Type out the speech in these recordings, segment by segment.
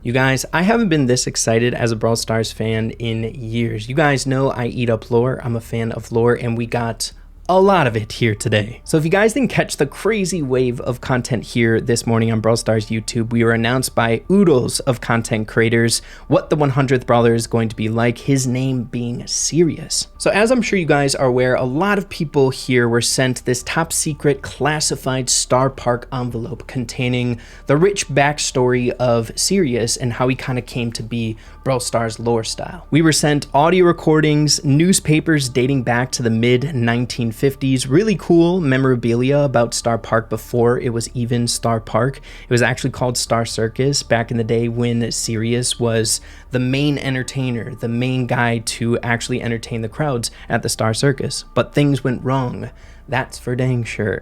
You guys, I haven't been this excited as a Brawl Stars fan in years. You guys know I eat up lore. I'm a fan of lore, and we got a lot of it here today. So if you guys didn't catch the crazy wave of content here this morning on Brawl Stars YouTube, we were announced by oodles of content creators what the 100th Brawler is going to be like, his name being Sirius. So as I'm sure you guys are aware, a lot of people here were sent this top secret classified Star Park envelope containing the rich backstory of Sirius and how he kind of came to be Brawl Stars lore style. We were sent audio recordings, newspapers dating back to the mid 1950s, really cool memorabilia about Star Park before it was even Star Park. It was actually called Star Circus back in the day when Sirius was the main entertainer, the main guy to actually entertain the crowds at the Star Circus. But things went wrong. That's for dang sure.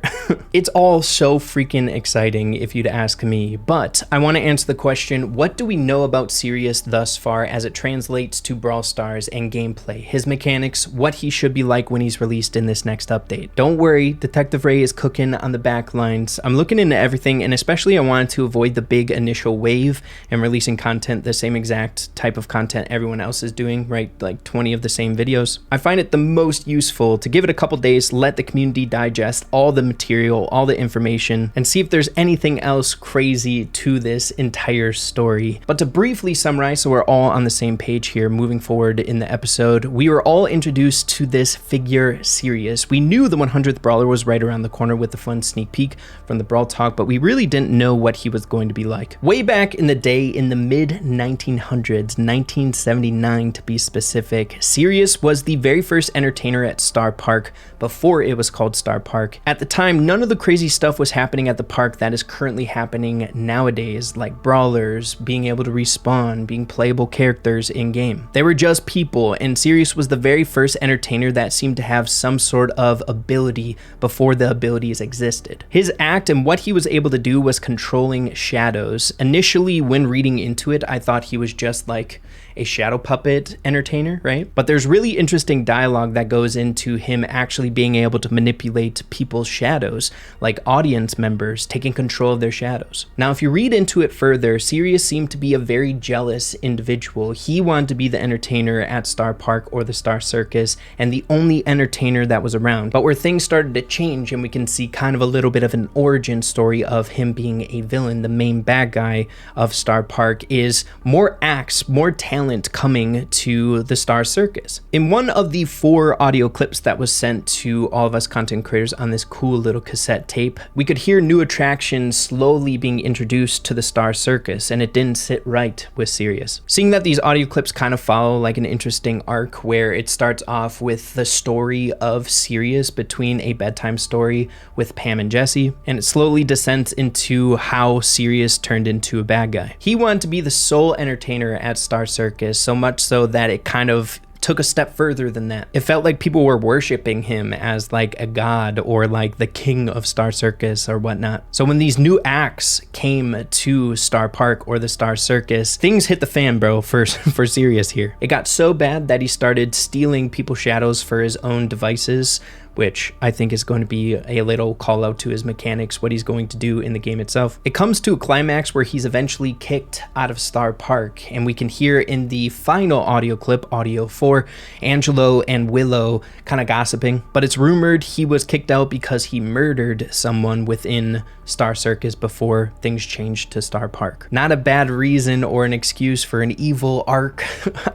It's all so freaking exciting if you'd ask me, but I want to answer the question, what do we know about Sirius thus far as it translates to Brawl Stars and gameplay, his mechanics, what he should be like when he's released in this next update? Don't worry, Detective Ray is cooking on the back lines. I'm looking into everything, and especially I wanted to avoid the big initial wave and releasing content, the same exact type of content everyone else is doing, right? Like 20 of the same videos. I find it the most useful to give it a couple days, let the community digest all the material, all the information, and see if there's anything else crazy to this entire story. But to briefly summarize, so we're all on the same page here moving forward in the episode, we were all introduced to this figure Sirius. We knew the 100th Brawler was right around the corner with the fun sneak peek from the Brawl Talk, but we really didn't know what he was going to be like. Way back in the day, in the mid 1900s, 1979 to be specific, Sirius was the very first entertainer at Star Park before it was called Star Park. At the time, none of the crazy stuff was happening at the park that is currently happening nowadays, like brawlers, being able to respawn, being playable characters in game. They were just people, and Sirius was the very first entertainer that seemed to have some sort of ability before the abilities existed. His act and what he was able to do was controlling shadows. Initially, when reading into it, I thought he was just like a shadow puppet entertainer, right? But there's really interesting dialogue that goes into him actually being able to manipulate people's shadows, like audience members taking control of their shadows. Now, if you read into it further, Sirius seemed to be a very jealous individual. He wanted to be the entertainer at Star Park or the Star Circus, and the only entertainer that was around. But where things started to change, and we can see kind of a little bit of an origin story of him being a villain, the main bad guy of Star Park, is more acts, more talent coming to the Star Circus. In one of the 4 audio clips that was sent to all of us content creators on this cool little cassette tape, we could hear new attractions slowly being introduced to the Star Circus, and it didn't sit right with Sirius. Seeing that these audio clips kind of follow like an interesting arc where it starts off with the story of Sirius between a bedtime story with Pam and Jesse, and it slowly descends into how Sirius turned into a bad guy. He wanted to be the sole entertainer at Star Circus, so much so that it kind of took a step further than that. It felt like people were worshiping him as like a god or like the king of Star Circus or whatnot. So when these new acts came to Star Park or the Star Circus, things hit the fan, bro, for Sirius here. It got so bad that he started stealing people's shadows for his own devices, which I think is going to be a little call out to his mechanics, what he's going to do in the game itself. It comes to a climax where he's eventually kicked out of Star Park, and we can hear in the final audio clip, audio 4, Angelo and Willow kind of gossiping, but it's rumored he was kicked out because he murdered someone within Star Circus before things changed to Star Park. Not a bad reason or an excuse for an evil arc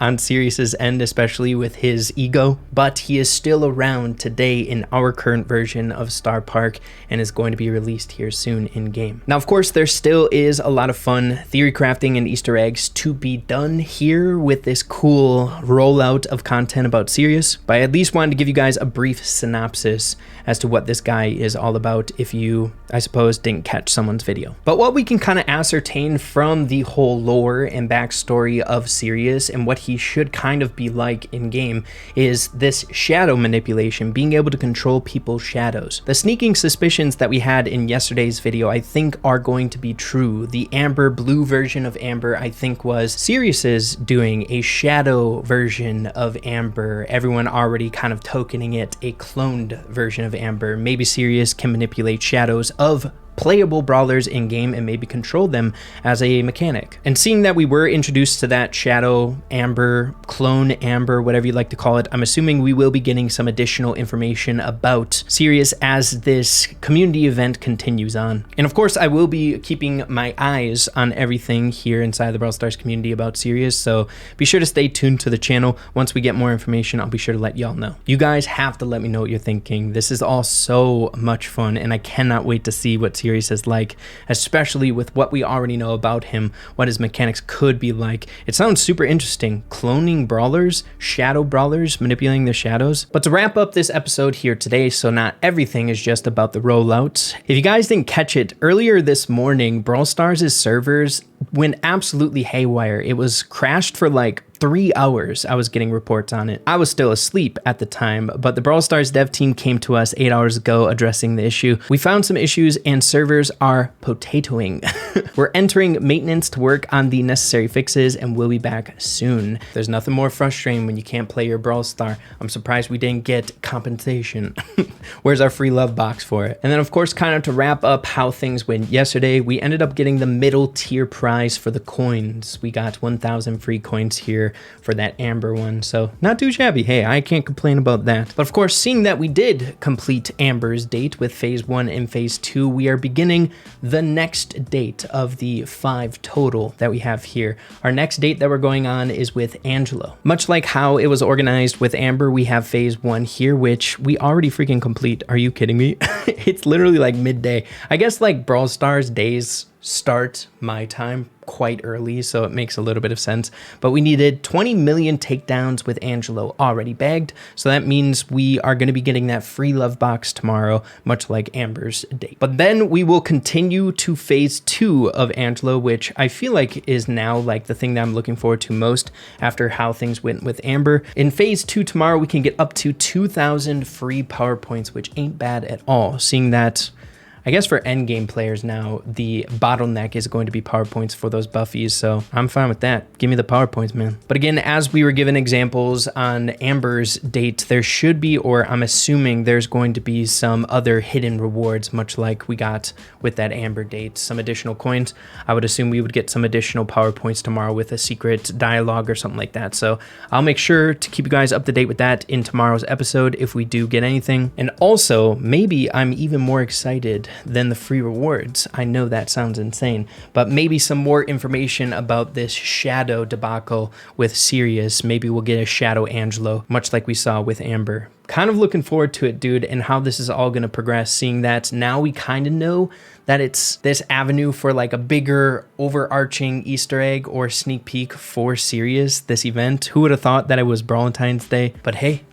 on Sirius's end, especially with his ego, but he is still around today in our current version of Star Park and is going to be released here soon in game. Now, of course, there still is a lot of fun theory crafting and Easter eggs to be done here with this cool rollout of content about Sirius, but I at least wanted to give you guys a brief synopsis as to what this guy is all about if you, I suppose, didn't catch someone's video. But what we can kind of ascertain from the whole lore and backstory of Sirius and what he should kind of be like in game is this shadow manipulation, being able to control people's shadows. The sneaking suspicions that we had in yesterday's video I think are going to be true. The amber blue version of Amber I think was Sirius's doing, a shadow version of Amber, everyone already kind of tokening it a cloned version of Amber. Maybe Sirius can manipulate shadows of playable brawlers in game and maybe control them as a mechanic. And seeing that we were introduced to that Shadow Amber, Clone Amber, whatever you like to call it, I'm assuming we will be getting some additional information about Sirius as this community event continues on. And of course, I will be keeping my eyes on everything here inside the Brawl Stars community about Sirius, so be sure to stay tuned to the channel. Once we get more information, I'll be sure to let y'all know. You guys have to let me know what you're thinking. This is all so much fun, and I cannot wait to see what Sirius is like, especially with what we already know about him, what his mechanics could be like. It sounds super interesting. Cloning brawlers, shadow brawlers, manipulating their shadows. But to wrap up this episode here today, so not everything is just about the rollouts. If you guys didn't catch it, earlier this morning, Brawl Stars' servers went absolutely haywire. It was crashed for like 3 hours. I was getting reports on it. I was still asleep at the time, but the Brawl Stars dev team came to us 8 hours ago addressing the issue. We found some issues and servers are potatoing. We're entering maintenance to work on the necessary fixes and we'll be back soon. There's nothing more frustrating when you can't play your Brawl Star. I'm surprised we didn't get compensation. Where's our free love box for it? And then of course, kind of to wrap up how things went yesterday, we ended up getting the middle tier prize for the coins. We got 1,000 free coins here for that Amber one, so not too shabby. Hey, I can't complain about that. But of course, seeing that we did complete Amber's date with phase 1 and phase 2, we are beginning the next date of the 5 total that we have here. Our next date that we're going on is with Angelo. Much like how it was organized with Amber, we have phase 1 here, which we already freaking complete. Are you kidding me? It's literally like midday. I guess like Brawl Stars days start my time quite early, so it makes a little bit of sense. But we needed 20 million takedowns with Angelo already bagged, so that means we are going to be getting that free love box tomorrow, much like Amber's date. But then we will continue to phase 2 of Angelo, which I feel like is now like the thing that I'm looking forward to most after how things went with Amber. In phase 2 tomorrow, we can get up to 2,000 free power points, which ain't bad at all, seeing that I guess for endgame players now, the bottleneck is going to be power points for those buffies, so I'm fine with that. Give me the power points, man. But again, as we were given examples on Amber's date, there should be, or I'm assuming there's going to be some other hidden rewards, much like we got with that Amber date. Some additional coins. I would assume we would get some additional power points tomorrow with a secret dialogue or something like that. So I'll make sure to keep you guys up to date with that in tomorrow's episode if we do get anything. And also, maybe I'm even more excited than the free rewards. I know that sounds insane, but maybe some more information about this shadow debacle with Sirius. Maybe we'll get a shadow Angelo, much like we saw with Amber. Kind of looking forward to it, dude, and how this is all going to progress, seeing that now we kind of know that it's this avenue for like a bigger overarching Easter egg or sneak peek for Sirius, this event. Who would have thought that it was Valentine's Day? But hey,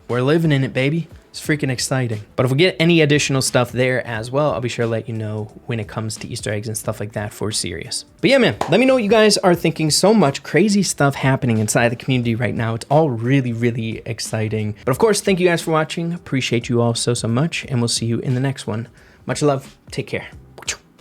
we're living in it, baby. It's freaking exciting. But if we get any additional stuff there as well, I'll be sure to let you know when it comes to Easter eggs and stuff like that for Sirius. But yeah, man, let me know what you guys are thinking. So much crazy stuff happening inside the community right now. It's all really, really exciting. But of course, thank you guys for watching. Appreciate you all so much, and we'll see you in the next one. Much love. Take care.